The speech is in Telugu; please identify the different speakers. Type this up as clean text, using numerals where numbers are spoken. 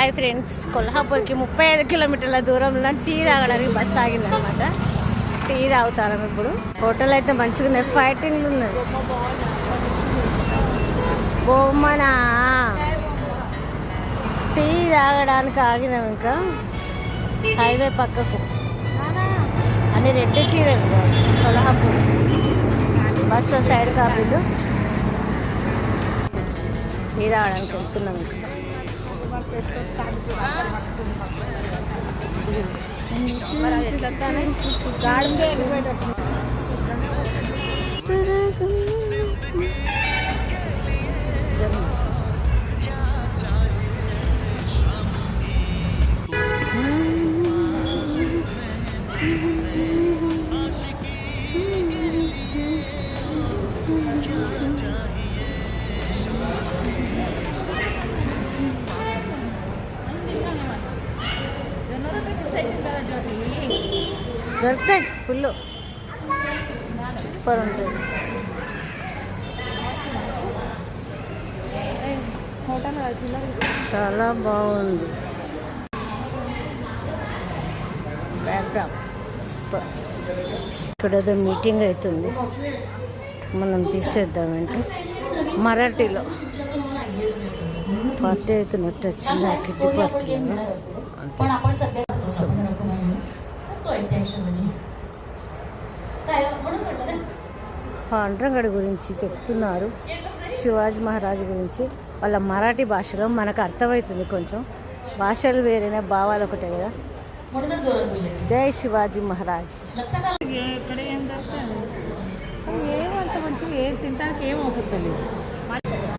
Speaker 1: హాయ్ ఫ్రెండ్స్, కొల్హాపూర్కి 35 కిలోమీటర్ల దూరంలో టీ తాగడానికి బస్సు ఆగిందనమాట. టీ తాగుతారు ఇప్పుడు. హోటల్ అయితే మంచిగా ఉన్నాయి, ఫైటింగ్లు ఉన్నాయి. బొమ్మనా టీ తాగడానికి ఆగినాం. ఇంకా హైవే పక్కకు అన్ని రెడ్డి చీరలు కొల్హాపూర్ బస్సు సైడ్ కాపీలు టీ తాగడానికి వెళ్తున్నాం. ఇంకా దొరుకుతాయి, ఫుల్ సూపర్ ఉంటుంది. చాలా బాగుంది. Background super. ఇక్కడ ఏదో మీటింగ్ అవుతుంది, మనం తీసేద్దామంటే మరాఠీలో పార్టీ అవుతున్నట్టు వచ్చింది. కిడ్డీ పార్టీ పాండ్రంగడ్ గురించి చెప్తున్నారు, శివాజీ మహారాజ్ గురించి. వాళ్ళ మరాఠీ భాషలో మనకు అర్థమవుతుంది. కొంచెం భాషలు వేరేనే, భావాలు ఒకటే కదా. జై శివాజీ మహారాజ్.
Speaker 2: ఇక్కడ ఏం దొరుకుతుంది? ఏమంత మంచిగా ఏం తింటానికి ఏం అవుతుంది.